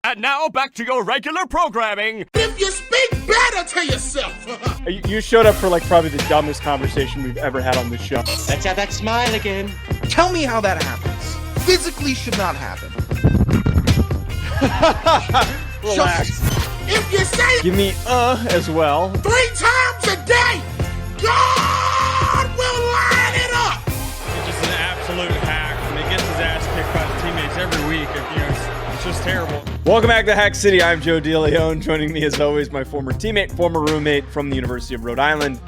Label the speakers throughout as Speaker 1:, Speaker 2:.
Speaker 1: And now back to your regular programming.
Speaker 2: If you speak better to yourself.
Speaker 3: You showed up for probably the dumbest conversation we've ever had on this show.
Speaker 4: Let's have that smile again.
Speaker 5: Tell me how that happens. Physically should not happen.
Speaker 3: Relax.
Speaker 2: If you say
Speaker 3: Give me as well.
Speaker 2: 3 times a day, God will line it up.
Speaker 6: He's just an absolute hack, and he gets his ass kicked by the teammates every week. It's just terrible.
Speaker 3: Welcome back to Hack City. I'm Joe DeLeone. Joining me, as always, my former teammate, former roommate from the University of Rhode Island,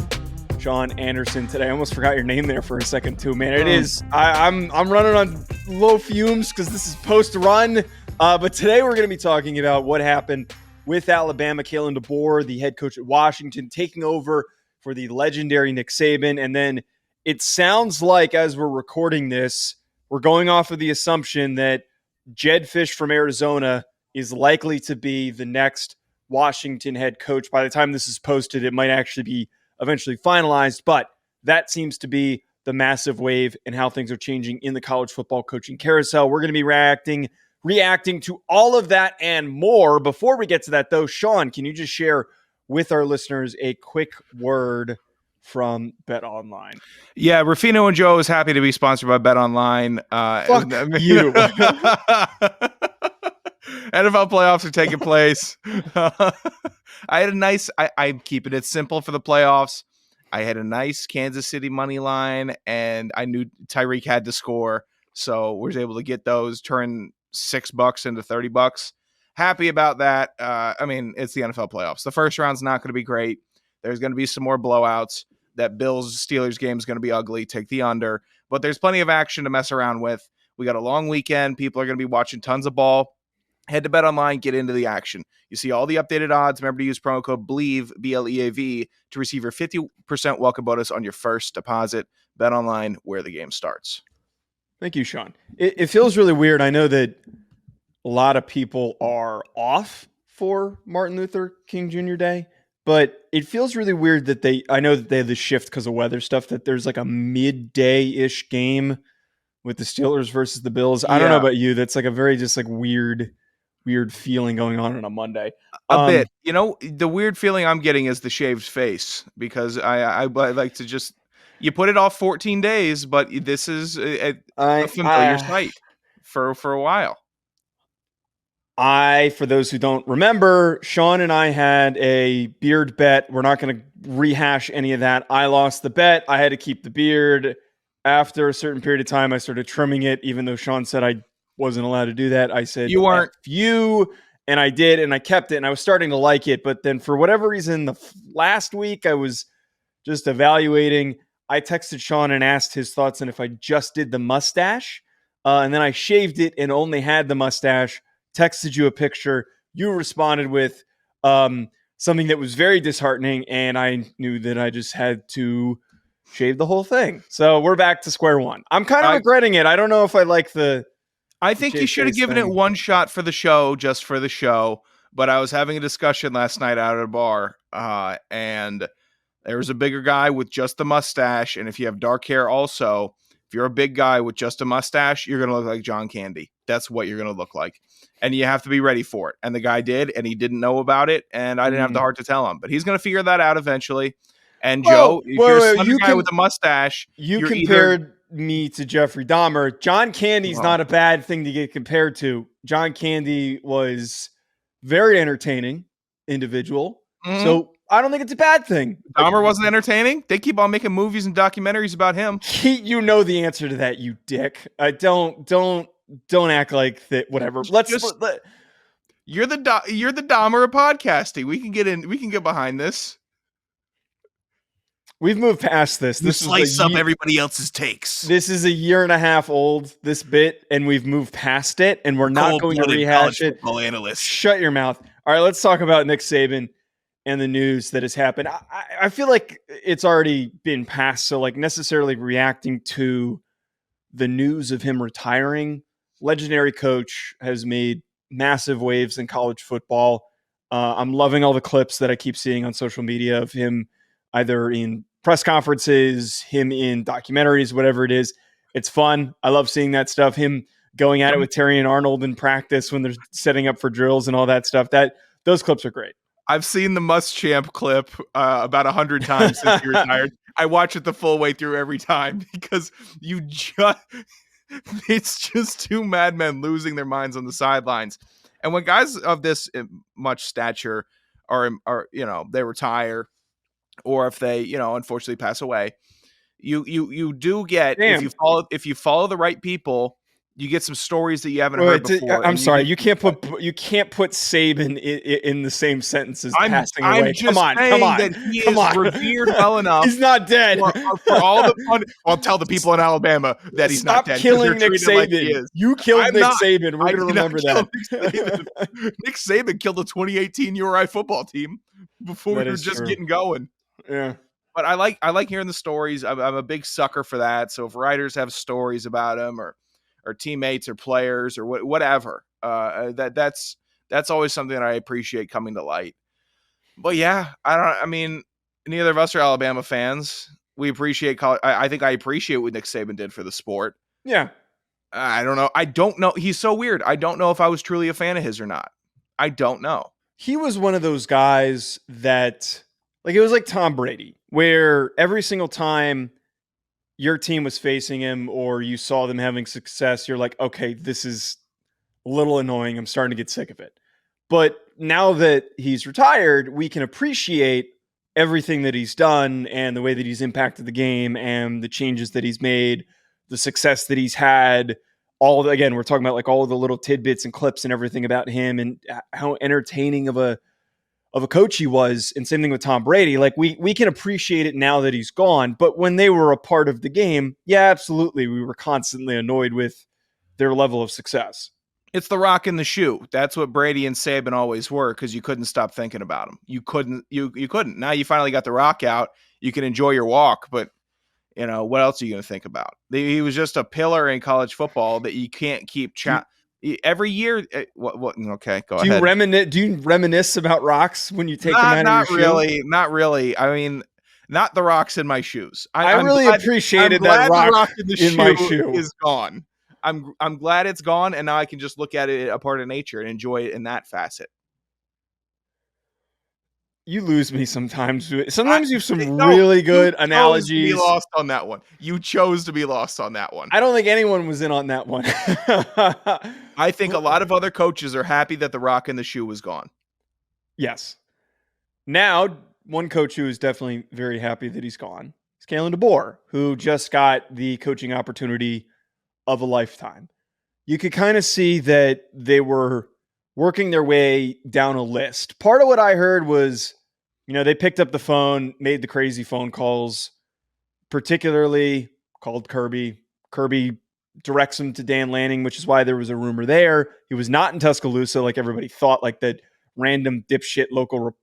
Speaker 3: Sean Anderson. Today, I almost forgot your name there for a second too, man. It is. I'm running on low fumes because this is post-run. But today, we're going to be talking about what happened with Alabama. Kalen Deboer, the head coach at Washington, taking over for the legendary Nick Saban. And then it sounds like, as we're recording this, we're going off of the assumption that Jedd Fisch from Arizona is likely to be the next Washington head coach. By the time this is posted, it might actually be eventually finalized, but that seems to be the massive wave and how things are changing in the college football coaching carousel. We're going to be reacting to all of that and more. Before we get to that, though, Sean, can you just share with our listeners a quick word from BetOnline?
Speaker 5: Yeah, Ruffino and Joe is happy to be sponsored by BetOnline.
Speaker 3: Fuck you.
Speaker 5: NFL playoffs are taking place. I had a nice, I'm keeping it simple for the playoffs. I had a nice Kansas City money line, and I knew Tyreek had to score. So we was able to get those, turn $6 into $30. Happy about that. It's the NFL playoffs. The first round's not going to be great. There's going to be some more blowouts. That Bills-Steelers game is going to be ugly. Take the under. But there's plenty of action to mess around with. We got a long weekend. People are going to be watching tons of ball. Head to BetOnline, get into the action. You see all the updated odds. Remember to use promo code BLEAV, B-L-E-A-V, to receive your 50% welcome bonus on your first deposit. BetOnline, where the game starts.
Speaker 3: Thank you, Sean. It feels really weird. I know that a lot of people are off for Martin Luther King Jr. Day, but it feels really weird that I know that they have the shift because of weather stuff, that there's like a midday-ish game with the Steelers versus the Bills. I don't know about you. That's like a very just like weird feeling going on a Monday.
Speaker 5: A bit. The weird feeling I'm getting is the shaved face, because I like to just, you put it off 14 days, but this is a familiar sight for a while.
Speaker 3: For those who don't remember, Sean and I had a beard bet. We're not going to rehash any of that. I lost the bet. I had to keep the beard. After a certain period of time, I started trimming it, even though Sean said I wasn't allowed to do that. I said,
Speaker 5: you weren't.
Speaker 3: You, and I did, and I kept it, and I was starting to like it. But then for whatever reason, last week, I was just evaluating. I texted Sean and asked his thoughts on if I just did the mustache. And then I shaved it and only had the mustache. Texted you a picture. You responded with something that was very disheartening, and I knew that I just had to shave the whole thing. So we're back to square one. I'm kind of regretting it. I don't know if I like
Speaker 5: I think you should have given it one shot for the show, just for the show. But I was having a discussion last night out at a bar, and there was a bigger guy with just the mustache. And if you have dark hair also, if you're a big guy with just a mustache, you're going to look like John Candy. That's what you're going to look like. And you have to be ready for it. And the guy did, and he didn't know about it. And I didn't have the heart to tell him. But he's going to figure that out eventually. And Joe, if you're a slender guy with a mustache,
Speaker 3: you compared me to Jeffrey Dahmer. John Candy's not a bad thing to get compared to. John Candy was very entertaining individual. Mm-hmm. So I don't think it's a bad thing.
Speaker 5: Dahmer wasn't entertaining. They keep on making movies and documentaries about him.
Speaker 3: You know the answer to that, you dick. Don't act like that. Whatever.
Speaker 5: You're the Dahmer of podcasting. We can get behind this.
Speaker 3: We've moved past this.
Speaker 5: This slice up everybody else's takes.
Speaker 3: This is a year and a half old, this bit, and we've moved past it, and we're not going to rehash it.
Speaker 5: Analyst.
Speaker 3: Shut your mouth. All right, let's talk about Nick Saban and the news that has happened. I feel like it's already been passed, so like necessarily reacting to the news of him retiring. Legendary coach has made massive waves in college football. I'm loving all the clips that I keep seeing on social media of him either in press conferences, him in documentaries, whatever it is. It's fun. I love seeing that stuff. Him going at it with Terry and Arnold in practice when they're setting up for drills and all that stuff. Those clips are great.
Speaker 5: I've seen the Muschamp clip about 100 times since he retired. I watch it the full way through every time because it's just two madmen losing their minds on the sidelines. And when guys of this much stature are they retire, or if they unfortunately pass away, you do get, if you follow the right people, you get some stories that you haven't heard before.
Speaker 3: I'm sorry, you can't put Saban in the same sentence as passing away.
Speaker 5: I'm just saying that he is revered well enough.
Speaker 3: He's not dead.
Speaker 5: For all the fun, I'll tell the people in Alabama that he's not dead.
Speaker 3: Stop killing Nick Saban. Like you killed Nick Saban. We're going to remember that.
Speaker 5: Nick Saban killed the 2018 URI football team before we were just getting going.
Speaker 3: Yeah.
Speaker 5: But I like hearing the stories. I'm a big sucker for that. So if writers have stories about him or teammates or players or whatever, that's always something that I appreciate coming to light. But yeah, neither of us are Alabama fans. We appreciate college. I think I appreciate what Nick Saban did for the sport.
Speaker 3: Yeah.
Speaker 5: I don't know. He's so weird. I don't know if I was truly a fan of his or not. I don't know.
Speaker 3: He was one of those guys that, like, it was like Tom Brady, where every single time your team was facing him or you saw them having success, you're like, okay, this is a little annoying. I'm starting to get sick of it. But now that he's retired, we can appreciate everything that he's done and the way that he's impacted the game and the changes that he's made, the success that he's had. Again, we're talking about like all of the little tidbits and clips and everything about him and how entertaining of a coach he was. And same thing with Tom Brady. Like we can appreciate it now that he's gone, but when they were a part of the game, yeah, absolutely. We were constantly annoyed with their level of success.
Speaker 5: It's the rock in the shoe. That's what Brady and Saban always were, because you couldn't stop thinking about them. You couldn't. Now you finally got the rock out. You can enjoy your walk, but what else are you going to think about? He was just a pillar in college football that you can't keep every year. What? Okay, go ahead.
Speaker 3: Do you reminisce about rocks when you take them out of your shoe?
Speaker 5: Not really. I mean, not the rocks in my shoes.
Speaker 3: I'm really glad, appreciated that rock in my shoe
Speaker 5: is gone. I'm glad it's gone, and now I can just look at it a part of nature and enjoy it in that facet.
Speaker 3: You lose me sometimes. Sometimes you have some really good analogies.
Speaker 5: You chose to be lost on that one. You chose to be lost on that one.
Speaker 3: I don't think anyone was in on that one.
Speaker 5: I think a lot of other coaches are happy that the rock in the shoe was gone.
Speaker 3: Yes. Now, one coach who is definitely very happy that he's gone is Kalen Deboer, who just got the coaching opportunity of a lifetime. You could kind of see that they were working their way down a list. Part of what I heard was, they picked up the phone, made the crazy phone calls, particularly called Kirby. Kirby directs him to Dan Lanning, which is why there was a rumor there. He was not in Tuscaloosa like everybody thought, like that random dipshit local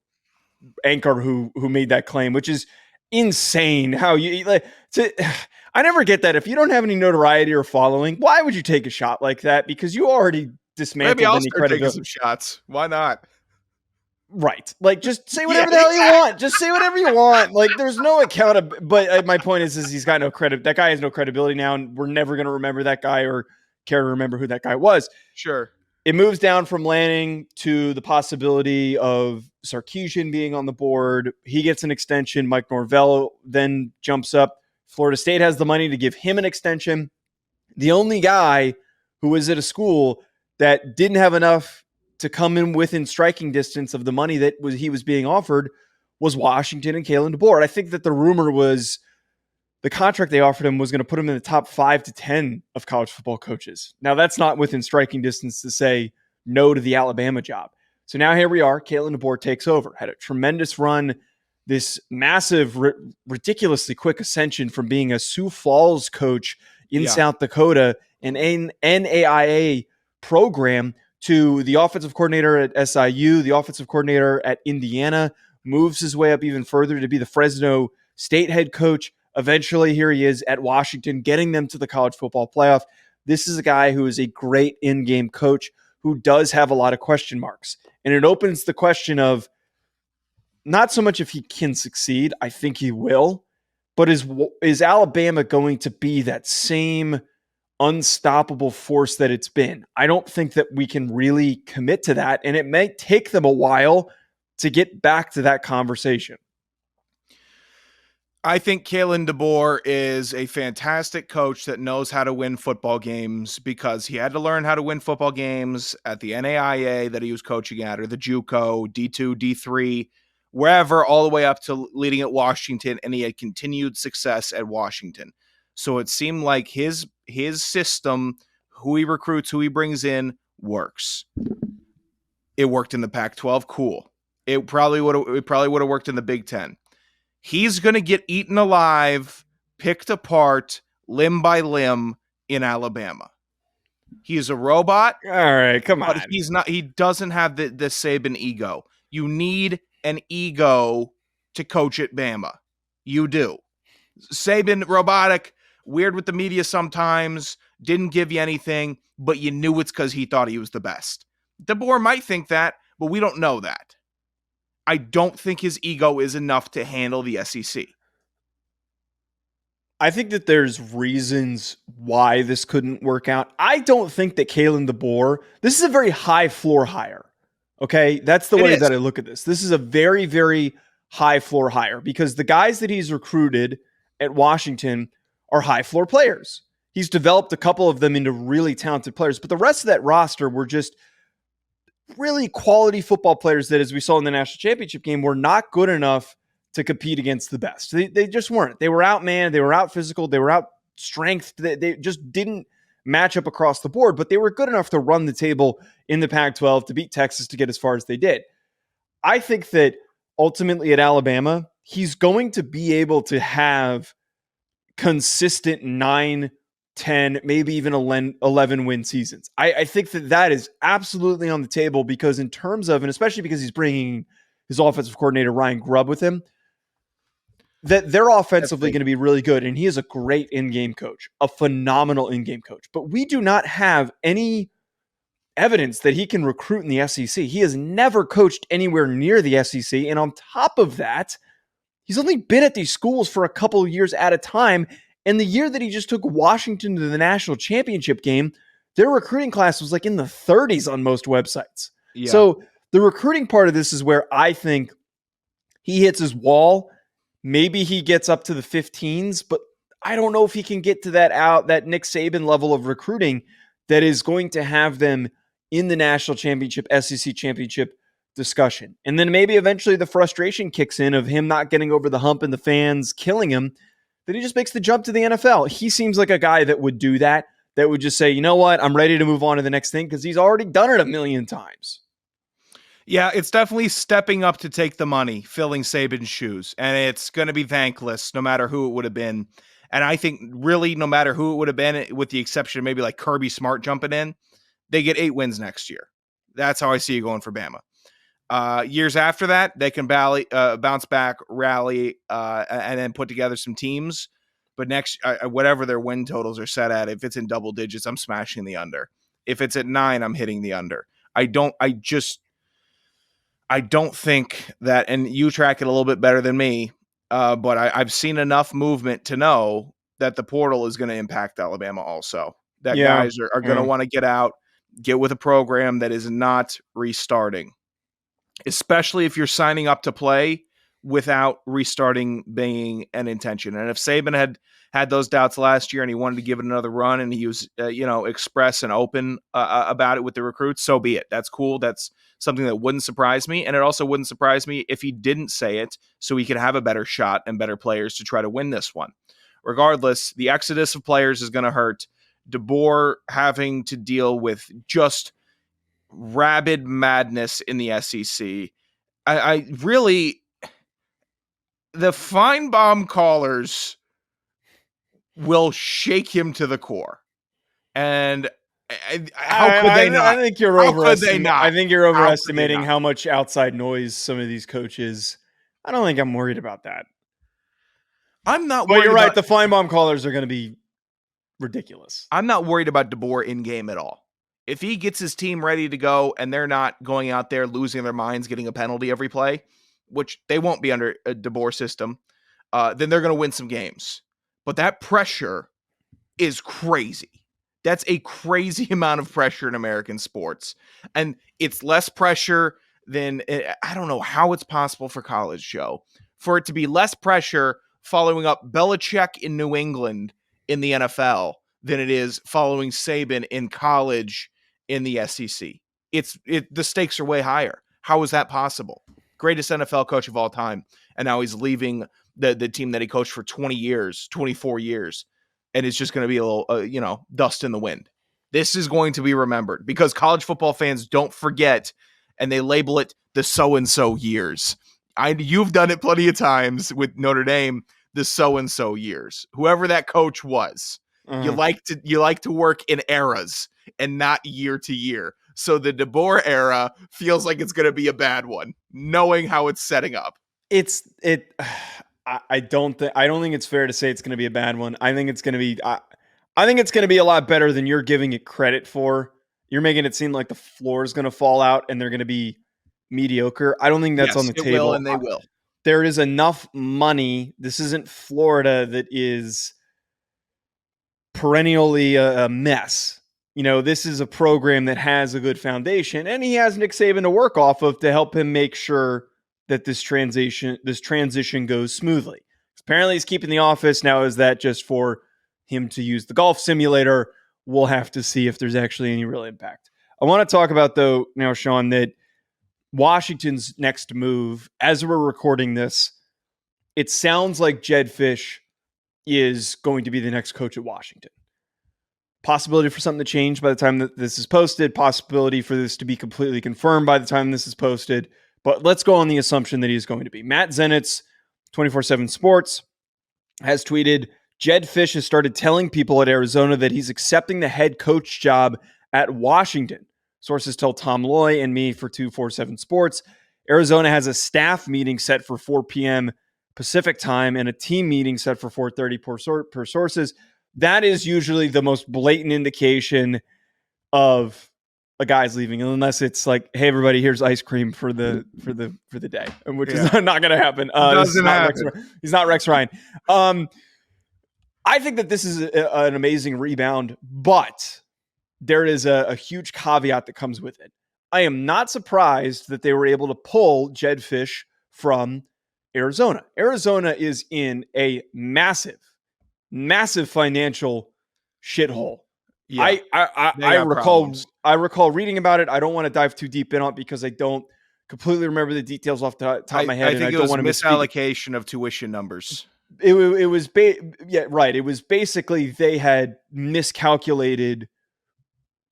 Speaker 3: anchor who made that claim, which is insane. How I never get that. If you don't have any notoriety or following, why would you take a shot like that? Because you already dismantled
Speaker 5: Maybe I'll
Speaker 3: any
Speaker 5: start taking some shots. Why not?
Speaker 3: Right. Like, just say whatever the hell you want. Just say whatever you want. Like, there's no accountability. But my point is he's got no credit. That guy has no credibility now, and we're never going to remember that guy or care to remember who that guy was.
Speaker 5: Sure.
Speaker 3: It moves down from Lanning to the possibility of Sarkisian being on the board. He gets an extension. Mike Norvell then jumps up. Florida State has the money to give him an extension. The only guy who was at a school that didn't have enough to come in within striking distance of the money that he was being offered was Washington and Kalen Deboer. I think that the rumor was the contract they offered him was going to put him in the top 5 to 10 of college football coaches. Now, that's not within striking distance to say no to the Alabama job. So now here we are. Kalen Deboer takes over. Had a tremendous run, this massive, ridiculously quick ascension from being a Sioux Falls coach in South Dakota, an NAIA program, to the offensive coordinator at SIU, the offensive coordinator at Indiana, moves his way up even further to be the Fresno State head coach. Eventually, here he is at Washington, getting them to the college football playoff. This is a guy who is a great in-game coach who does have a lot of question marks. And it opens the question of not so much if he can succeed, I think he will, but is Alabama going to be that same unstoppable force that it's been. I don't think that we can really commit to that, and it may take them a while to get back to that conversation.
Speaker 5: I think Kalen Deboer is a fantastic coach that knows how to win football games because he had to learn how to win football games at the NAIA that he was coaching at, or the JUCO, D2, D3, wherever, all the way up to leading at Washington, and he had continued success at Washington. So it seemed like his system, who he recruits, who he brings in, works. It worked in the Pac-12, cool. It probably would have worked in the Big Ten. He's going to get eaten alive, picked apart, limb by limb in Alabama. He's a robot.
Speaker 3: All right, come on.
Speaker 5: But he's not. He doesn't have the Saban ego. You need an ego to coach at Bama. You do. Saban, robotic, weird with the media sometimes, didn't give you anything, but you knew it's because he thought he was the best. DeBoer might think that, but we don't know that. I don't think his ego is enough to handle the SEC.
Speaker 3: I think that there's reasons why this couldn't work out. I don't think that Kalen Deboer, this is a very high floor hire. Okay? That's the way that I look at this. This is a very, very high floor hire because the guys that he's recruited at Washington are high floor players. He's developed a couple of them into really talented players, but the rest of that roster were just really quality football players that, as we saw in the national championship game, were not good enough to compete against the best. They just weren't. They were outmanned. They were out physical. They were out strength. They just didn't match up across the board, but they were good enough to run the table in the Pac-12 to beat Texas to get as far as they did. I think that ultimately at Alabama, he's going to be able to have consistent 9, 10, maybe even 11 win seasons. I think that is absolutely on the table because in terms of, and especially because he's bringing his offensive coordinator, Ryan Grubb, with him, that they're offensively going to be really good. And he is a great in-game coach, a phenomenal in-game coach. But we do not have any evidence that he can recruit in the SEC. He has never coached anywhere near the SEC. And on top of that, he's only been at these schools for a couple of years at a time. And the year that he just took Washington to the national championship game, their recruiting class was like in the 30s on most websites. Yeah. So the recruiting part of this is where I think he hits his wall. Maybe he gets up to the 15s, but I don't know if he can get to that Nick Saban level of recruiting that is going to have them in the national championship, SEC championship discussion. And then maybe eventually the frustration kicks in of him not getting over the hump and the fans killing him, that he just makes the jump to the NFL. He seems like a guy that would do that would just say, you know what, I'm ready to move on to the next thing because he's already done it a million times.
Speaker 5: Yeah, it's definitely stepping up to take the money, filling Saban's shoes. And it's going to be thankless no matter who it would have been. And I think really no matter who it would have been, with the exception of maybe like Kirby Smart jumping in, they get 8 wins next year. That's how I see it going for Bama. Years after that, they can bounce back, rally, and then put together some teams. But next, whatever their win totals are set at, if it's in double digits, I'm smashing the under. If it's at 9, I'm hitting the under. I don't think that, and you track it a little bit better than me, but I've seen enough movement to know that the portal is going to impact Alabama also. That guys are going to want to get out, get with a program that is not restarting. Especially if you're signing up to play without restarting being an intention. And if Saban had those doubts last year and he wanted to give it another run and he was, express and open about it with the recruits, so be it. That's cool. That's something that wouldn't surprise me. And it also wouldn't surprise me if he didn't say it so he could have a better shot and better players to try to win this one. Regardless, the exodus of players is going to hurt. DeBoer having to deal with just rabid madness in the SEC. I really, the Feinbaum callers will shake him to the core. And how could they not?
Speaker 3: I think you're overestimating how much outside noise some of these coaches. I don't think I'm worried about that.
Speaker 5: I'm not
Speaker 3: worried. But you're right. The Feinbaum callers are going to be ridiculous.
Speaker 5: I'm not worried about DeBoer in game at all. If he gets his team ready to go and they're not going out there losing their minds, getting a penalty every play, which they won't be under a DeBoer system, then they're going to win some games. But that pressure is crazy. That's a crazy amount of pressure in American sports. And it's less pressure than, I don't know how it's possible for college, Joe, for it to be less pressure following up Belichick in New England in the NFL than it is following Saban in college in the SEC. The stakes are way higher. How is that possible? Greatest NFL coach of all time. And now he's leaving the team that he coached for 24 years. And it's just going to be a little, dust in the wind. This is going to be remembered because college football fans don't forget, and they label it the so-and-so years. You've done it plenty of times with Notre Dame, the so-and-so years. Whoever that coach was, you like to work in eras and not year to year. So the Deboer era feels like it's going to be a bad one, knowing how it's setting up.
Speaker 3: I don't think it's fair to say it's going to be a bad one. I think it's going to be a lot better than you're giving it credit for. You're making it seem like the floor is going to fall out and they're going to be mediocre. I don't think that's on the table.
Speaker 5: Will, and they will.
Speaker 3: There is enough money. This isn't Florida that is perennially a mess. This is a program that has a good foundation, and he has Nick Saban to work off of to help him make sure that this transition goes smoothly. Apparently he's keeping the office. Now, is that just for him to use the golf simulator? We'll have to see if there's actually any real impact. I want to talk about, though, now, Sean, that Washington's next move, as we're recording this, it sounds like Jedd Fisch is going to be the next coach at Washington. Possibility for something to change by the time that this is posted. Possibility for this to be completely confirmed by the time this is posted. But let's go on the assumption that he's going to be. Matt Zenitz, 24/7 Sports, has tweeted, Jedd Fisch has started telling people at Arizona that he's accepting the head coach job at Washington. Sources tell Tom Loy and me for 247 Sports. Arizona has a staff meeting set for 4 p.m. Pacific time and a team meeting set for 4:30 per sources. That is usually the most blatant indication of a guy's leaving, unless it's like, hey, everybody, here's ice cream for the day, which is not going to happen.
Speaker 5: Doesn't happen.
Speaker 3: He's not Rex Ryan. I think that this is an amazing rebound, but there is a huge caveat that comes with it. I am not surprised that they were able to pull Jedd Fisch from Arizona. Arizona is in a massive financial shithole. Yeah, I recall reading about it. I don't want to dive too deep in on it because I don't completely remember the details off the top of my head.
Speaker 5: I think it was misallocation of tuition numbers.
Speaker 3: It was right. It was basically they had miscalculated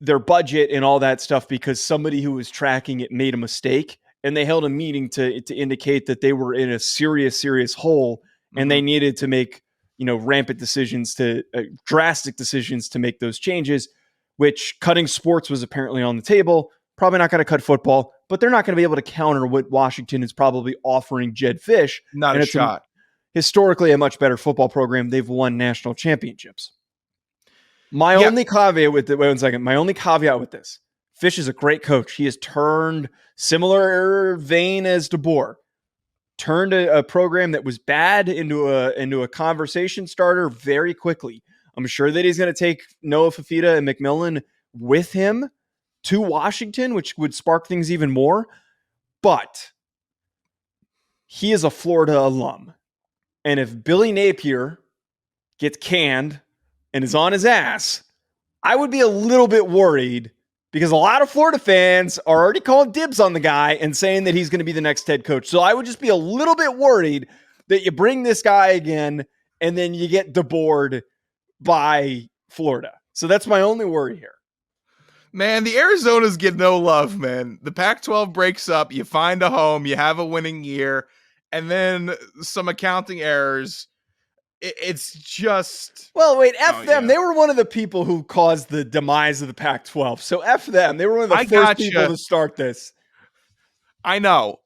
Speaker 3: their budget and all that stuff because somebody who was tracking it made a mistake, and they held a meeting to indicate that they were in a serious hole, and they needed to make rampant decisions, drastic decisions to make those changes, which cutting sports was apparently on the table. Probably not going to cut football, but they're not going to be able to counter what Washington is probably offering Jedd Fisch.
Speaker 5: Not a shot.
Speaker 3: Historically, a much better football program. They've won national championships. My only caveat with this, Fisch is a great coach. He has turned similar vein as Deboer. Turned a program that was bad into a conversation starter very quickly. I'm sure that he's going to take Noah Fifita and McMillan with him to Washington, which would spark things even more. But he is a Florida alum. And if Billy Napier gets canned and is on his ass, I would be a little bit worried because a lot of Florida fans are already calling dibs on the guy and saying that he's going to be the next head coach. So I would just be a little bit worried that you bring this guy again and then you get debored by Florida. So that's my only worry here.
Speaker 5: Man, the Arizonas get no love, man. The Pac-12 breaks up, you find a home, you have a winning year, and then some accounting errors. It's just...
Speaker 3: Well, wait, F them. Yeah. They were one of the people who caused the demise of the Pac-12. So F them. They were one of the first people to start this.
Speaker 5: I know,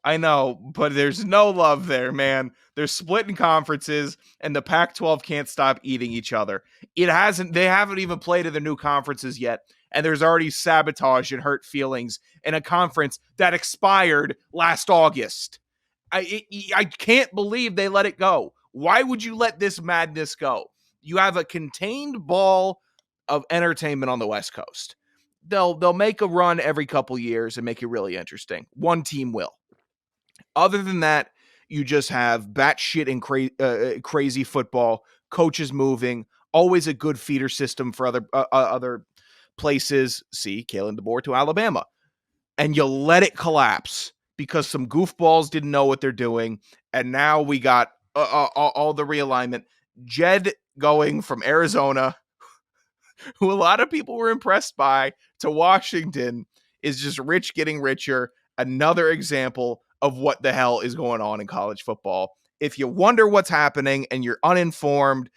Speaker 5: but there's no love there, man. They're splitting conferences, and the Pac-12 can't stop eating each other. They haven't even played in the new conferences yet, and there's already sabotage and hurt feelings in a conference that expired last August. I can't believe they let it go. Why would you let this madness go? You have a contained ball of entertainment on the West Coast. They'll make a run every couple years and make it really interesting. One team will. Other than that, you just have batshit and crazy football, coaches moving, always a good feeder system for other places. See, Kalen Deboer to Alabama. And you let it collapse because some goofballs didn't know what they're doing. And now we got all the realignment. Jedd going from Arizona, who a lot of people were impressed by, to Washington, is just rich getting richer. Another example of what the hell is going on in college football. If you wonder what's happening and you're uninformed,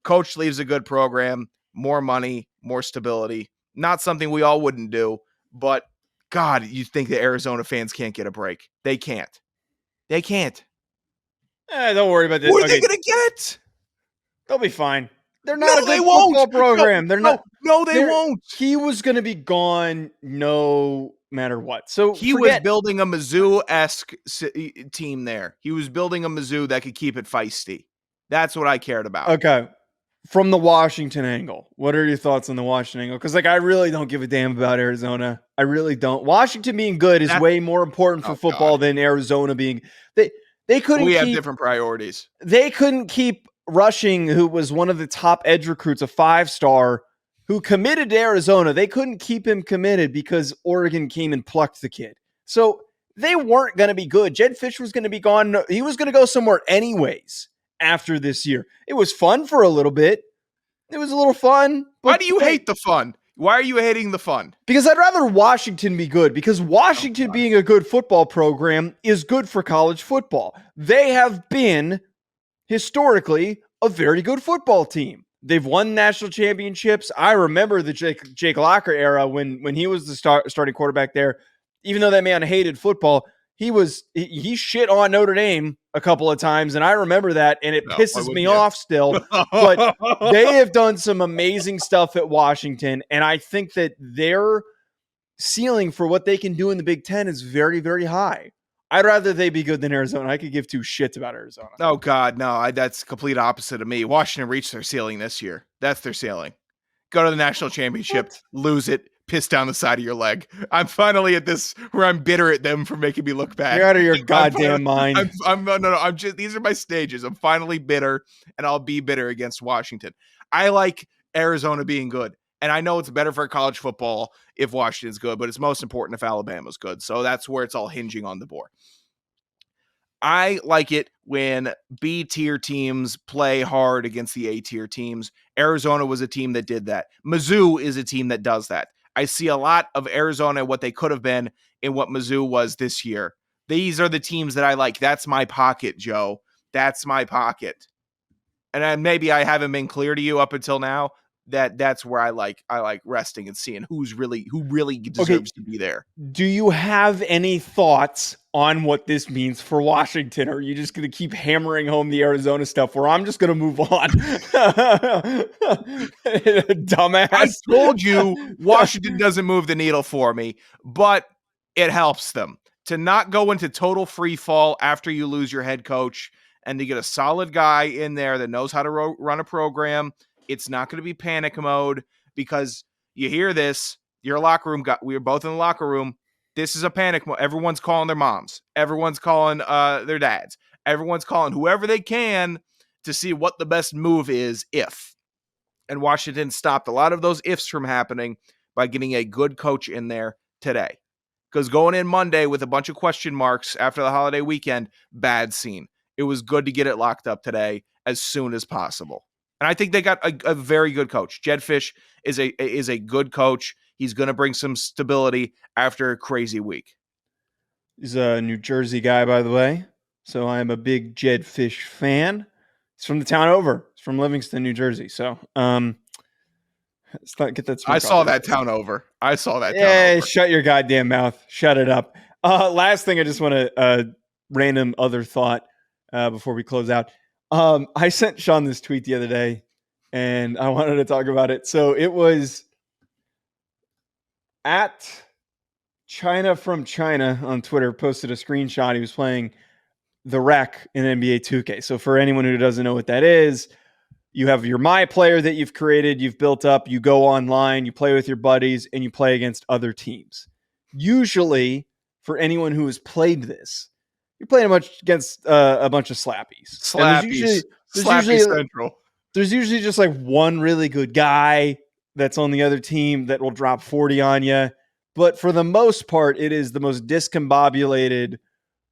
Speaker 5: coach leaves a good program, more money, more stability. Not something we all wouldn't do, but God, you think the Arizona fans can't get a break. They can't. They can't.
Speaker 3: Don't worry about this.
Speaker 5: What are they going to get?
Speaker 3: They'll be fine. They're not a good
Speaker 5: they
Speaker 3: football
Speaker 5: won't.
Speaker 3: program. They're not.
Speaker 5: No, they won't.
Speaker 3: He was going to be gone no matter what. So
Speaker 5: he was building a Mizzou-esque team there. He was building a Mizzou that could keep it feisty. That's what I cared about.
Speaker 3: Okay. From the Washington angle, what are your thoughts on the Washington angle? Because, I really don't give a damn about Arizona. I really don't. Washington being good is way more important for football than Arizona being. They couldn't.
Speaker 5: We have different priorities.
Speaker 3: They couldn't keep Rushing, who was one of the top edge recruits, a 5-star, who committed to Arizona. They couldn't keep him committed because Oregon came and plucked the kid. So they weren't going to be good. Jedd Fisch was going to be gone. He was going to go somewhere anyways after this year. It was fun for a little bit. It was a little fun.
Speaker 5: Why do you hate the fun? Why are you hating the fun?
Speaker 3: Because I'd rather Washington be good. Because Washington being a good football program is good for college football. They have been historically a very good football team. They've won national championships. I remember the Jake Locker era when he was the starting quarterback there. Even though that man hated football, he shit on Notre Dame a couple of times, and I remember that, and it pisses me off still. But they have done some amazing stuff at Washington, and I think that their ceiling for what they can do in the Big Ten is very, very high. I'd rather they be good than Arizona. I could give two shits about Arizona.
Speaker 5: Oh, God, no. That's complete opposite of me. Washington reached their ceiling this year. That's their ceiling. Go to the national championship, lose it, piss down the side of your leg. I'm finally at this where I'm bitter at them for making me look bad.
Speaker 3: You're out of your goddamn mind.
Speaker 5: I'm just, these are my stages. I'm finally bitter, and I'll be bitter against Washington. I like Arizona being good. And I know it's better for college football if Washington's good, but it's most important if Alabama's good. So that's where it's all hinging on Deboer. I like it when B-tier teams play hard against the A-tier teams. Arizona was a team that did that. Mizzou is a team that does that. I see a lot of Arizona, what they could have been, in what Mizzou was this year. These are the teams that I like. That's my pocket, Joe. That's my pocket. And maybe I haven't been clear to you up until now. That's where I like resting and seeing who really deserves to be there.
Speaker 3: Do you have any thoughts on what this means for Washington? Or are you just going to keep hammering home the Arizona stuff where I'm just going to move on? Dumbass.
Speaker 5: I told you Washington doesn't move the needle for me, but it helps them to not go into total free fall after you lose your head coach and to get a solid guy in there that knows how to run a program. It's not going to be panic mode because you hear this. Your locker room we were both in the locker room. This is a panic mode. Everyone's calling their moms. Everyone's calling their dads. Everyone's calling whoever they can to see what the best move is if. And Washington stopped a lot of those ifs from happening by getting a good coach in there today. Because going in Monday with a bunch of question marks after the holiday weekend, bad scene. It was good to get it locked up today as soon as possible. And I think they got a very good coach. Jedd Fisch is a good coach. He's going to bring some stability after a crazy week.
Speaker 3: He's a New Jersey guy, by the way. So I'm a big Jedd Fisch fan. He's from the town over. He's from Livingston, New Jersey. So let's not get that.
Speaker 5: I saw that town over.
Speaker 3: Yeah, shut your goddamn mouth. Shut it up. Last thing, I just want to random other thought before we close out. I sent Sean this tweet the other day, and I wanted to talk about it. So it was at China from China on Twitter, posted a screenshot. He was playing the Rec in NBA 2K. So for anyone who doesn't know what that is, You have your My Player that you've created, you've built up, you go online, you play with your buddies, and you play against other teams. Usually, for anyone who has played this, you're playing against a bunch of slappies. And
Speaker 5: Slappies. Slappy Central.
Speaker 3: There's usually just like one really good guy that's on the other team that will drop 40 on you. But for the most part, it is the most discombobulated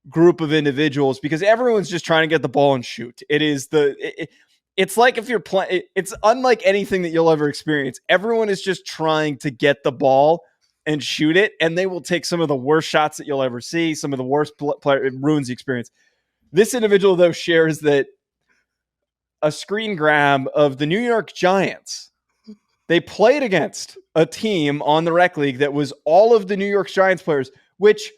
Speaker 3: group of individuals because everyone's just trying to get the ball and shoot. It's like if you're playing, it's unlike anything that you'll ever experience. Everyone is just trying to get the ball and shoot it, and they will take some of the worst shots that you'll ever see, some of the worst player. It ruins the experience. This individual, though, shares that a screen grab of the New York Giants. They played against a team on the rec league that was all of the New York Giants players, which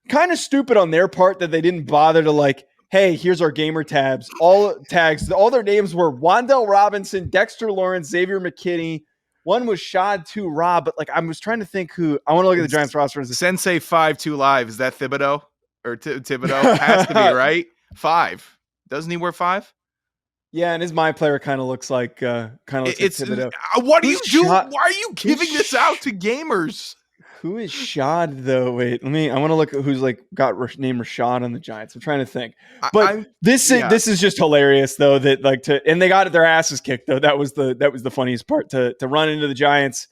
Speaker 3: kind of stupid on their part that they didn't bother to like, hey, here's our gamer tabs. All their names were Wan'Dale Robinson, Dexter Lawrence, Xavier McKinney. One was Shad 2 Rob, but like I was trying to think who I want to look at the Giants roster.
Speaker 5: Sensei 5-2 Live. Is that Thibodeau or Thibodeau? Has to be, right? 5. Doesn't he wear 5?
Speaker 3: Yeah, and his My Player kind of looks like Thibodeau.
Speaker 5: What do you do? Why are you giving this out to gamers?
Speaker 3: Who is Shad though? Wait, I want to look at who's like got name Rashad on the Giants. I'm trying to think, but this is just hilarious though. That and they got their asses kicked though. That was the funniest part to run into the Giants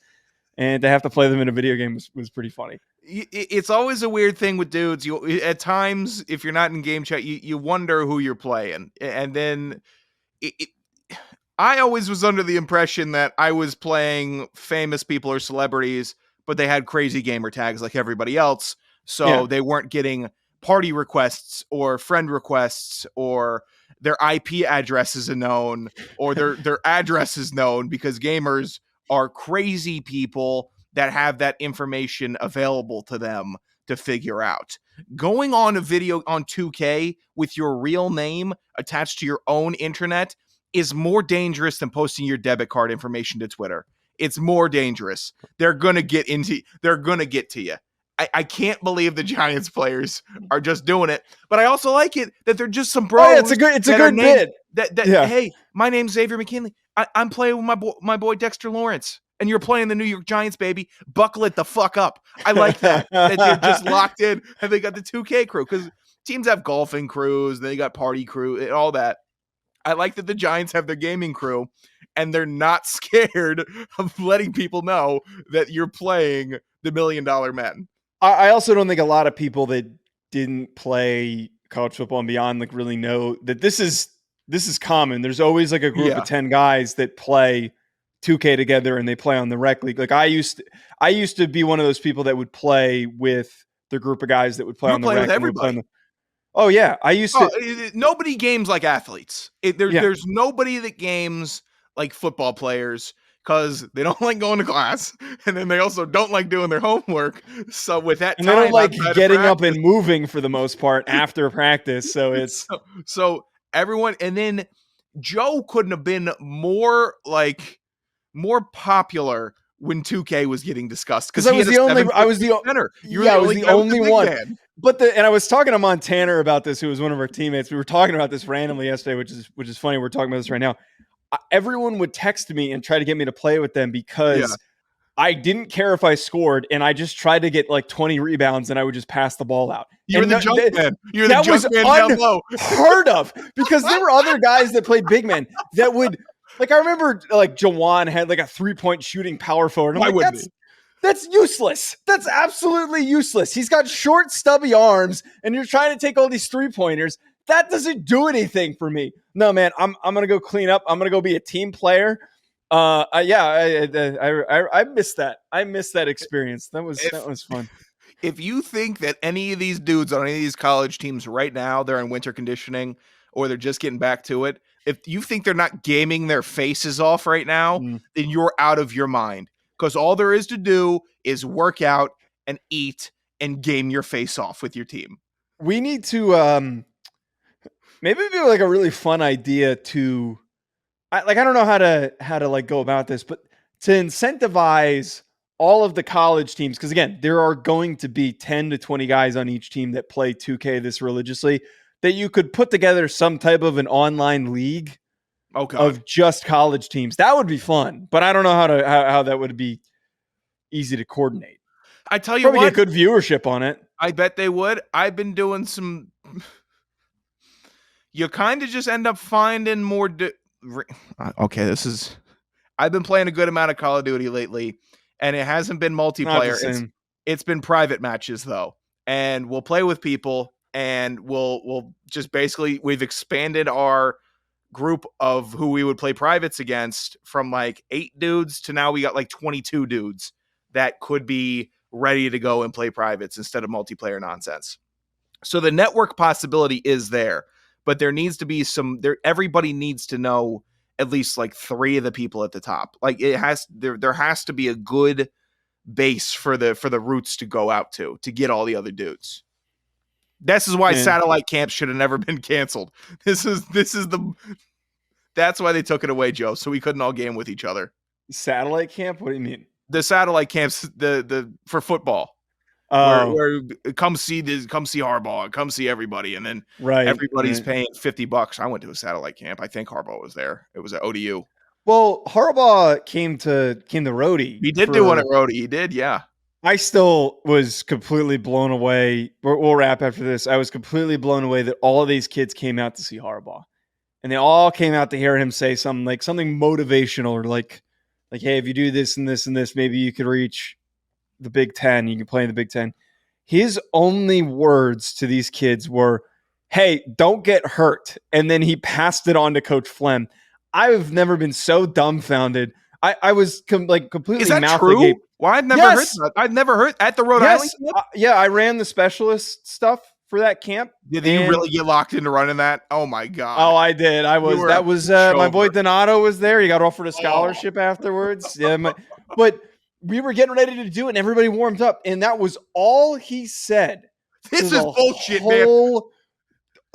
Speaker 3: and to have to play them in a video game was pretty funny.
Speaker 5: It's always a weird thing with dudes. At times, if you're not in game chat, you wonder who you're playing, and then I always was under the impression that I was playing famous people or celebrities, but they had crazy gamer tags like everybody else. So they weren't getting party requests or friend requests or their IP addresses are known or their address is known because gamers are crazy people that have that information available to them to figure out. Going on a video on 2K with your real name attached to your own internet is more dangerous than posting your debit card information to Twitter. It's more dangerous. They're going to get to you. I can't believe the Giants players are just doing it, but I also like it that they're just some bros.
Speaker 3: Oh, yeah, it's a good bit.
Speaker 5: Hey, my name's Xavier McKinley. I'm playing with my boy Dexter Lawrence, and you're playing the New York Giants, baby. Buckle it the fuck up. I like that they're just locked in, and they got the 2K crew because teams have golfing crews, they got party crew, and all that. I like that the Giants have their gaming crew, and they're not scared of letting people know that you're playing the $1 Million Men.
Speaker 3: I also don't think a lot of people that didn't play college football and beyond like really know that this is common. There's always like a group of 10 guys that play 2K together and they play on the rec league. Like I used to be one of those people that would play with the group of guys that would play on the rec.
Speaker 5: With everybody.
Speaker 3: Oh yeah, I used to.
Speaker 5: Nobody games like athletes. There's nobody that games like football players because they don't like going to class, and then they also don't like doing their homework. So with that,
Speaker 3: and they don't like getting up and moving for the most part after practice. So it's
Speaker 5: so everyone, and then Joe couldn't have been more popular when 2K was getting discussed because I was the only
Speaker 3: one.
Speaker 5: Man.
Speaker 3: But and I was talking to Montana about this, who was one of our teammates. We were talking about this randomly yesterday, which is funny. We're talking about this right now. Everyone would text me and try to get me to play with them because I didn't care if I scored, and I just tried to get like 20 rebounds, and I would just pass the ball out.
Speaker 5: You're the junk man. You're the junk man down low.
Speaker 3: Unheard of because there were other guys that played big men that would. Like I remember, like Jawan had like a 3-point shooting power forward. I'm like, that's useless. That's absolutely useless. He's got short, stubby arms, and you're trying to take all these 3-pointers. That doesn't do anything for me. No, man, I'm gonna go clean up. I'm gonna go be a team player. I missed that. I missed that experience. That was fun.
Speaker 5: If you think that any of these dudes on any of these college teams right now, they're in winter conditioning or they're just getting back to it, if you think they're not gaming their faces off right now, then you're out of your mind. Because all there is to do is work out and eat and game your face off with your team.
Speaker 3: We need to maybe it'd be like a really fun idea to I don't know how to like go about this, but to incentivize all of the college teams, because again, there are going to be 10 to 20 guys on each team that play 2K this religiously, that you could put together some type of an online league
Speaker 5: God.
Speaker 3: of just college teams. That would be fun, but I don't know how that would be easy to coordinate.
Speaker 5: I tell you
Speaker 3: Probably
Speaker 5: what,
Speaker 3: get good viewership on it.
Speaker 5: I bet they would. I've been doing some. You kind of just end up finding more. Okay, I've been playing a good amount of Call of Duty lately, and it hasn't been multiplayer. It's been private matches though, and we'll play with people, and we'll just basically we've expanded our group of who we would play privates against from like 8 dudes to now we got like 22 dudes that could be ready to go and play privates instead of multiplayer nonsense. So the network possibility is there, but there needs to be everybody needs to know at least like 3 of the people at the top. Like there has to be a good base for the roots to go out to get all the other dudes. This is why satellite camps should have never been canceled. That's why they took it away, Joe, so we couldn't all game with each other.
Speaker 3: Satellite camp? What do you mean?
Speaker 5: The satellite camps, the for football.
Speaker 3: Oh,
Speaker 5: where come see Harbaugh, come see everybody, and then everybody's paying $50. I went to a satellite camp. I think Harbaugh was there. It was at ODU.
Speaker 3: Well, Harbaugh came to Rhodey.
Speaker 5: He did do one at Rhodey. He did, yeah.
Speaker 3: I still was completely blown away. We'll wrap after this. I was completely blown away that all of these kids came out to see Harbaugh. And they all came out to hear him say something motivational or like, hey, if you do this and this and this, maybe you could reach the Big Ten. You can play in the Big Ten. His only words to these kids were, hey, don't get hurt. And then he passed it on to Coach Flem. I've never been so dumbfounded. I was completely
Speaker 5: Is that
Speaker 3: mouth
Speaker 5: true?
Speaker 3: agape.
Speaker 5: Well, I've never heard that. I've never heard at the Rhode Island camp?
Speaker 3: Yeah, I ran the specialist stuff for that camp.
Speaker 5: Did you really get locked into running that? Oh my god!
Speaker 3: Oh, I did. My boy Donato was there. He got offered a scholarship afterwards. Yeah, but we were getting ready to do it, and everybody warmed up, and that was all he said.
Speaker 5: This is bullshit, man.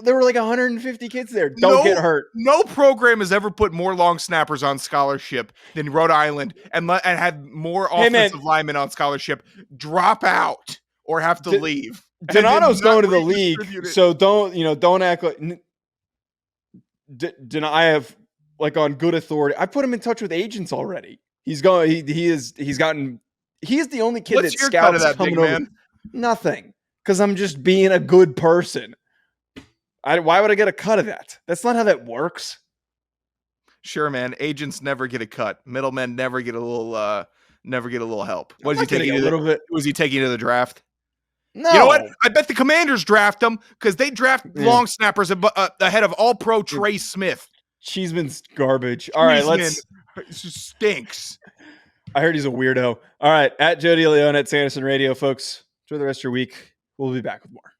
Speaker 3: There were like 150 kids there. Don't get hurt.
Speaker 5: No program has ever put more long snappers on scholarship than Rhode Island, and had more offensive linemen on scholarship drop out or have to leave.
Speaker 3: Donato's going to the league, so don't act like. I have on good authority. I put him in touch with agents already. He's going. He is the only kid
Speaker 5: What's
Speaker 3: that
Speaker 5: your
Speaker 3: scouts
Speaker 5: cut of that,
Speaker 3: coming
Speaker 5: big
Speaker 3: over.
Speaker 5: man?
Speaker 3: Nothing, because I'm just being a good person. Why would I get a cut of that? That's not how that works.
Speaker 5: Sure, man. Agents never get a cut. Middlemen never get a little help. What is he taking? Was he taking you to the draft?
Speaker 3: No.
Speaker 5: You know what? I bet the Commanders draft him because they draft long snappers ahead of All-Pro Trey Smith.
Speaker 3: Cheeseman's garbage. All right,
Speaker 5: it just stinks.
Speaker 3: I heard he's a weirdo. All right, at Jedd DeLeone at Sanderson Radio, folks. Enjoy the rest of your week. We'll be back with more.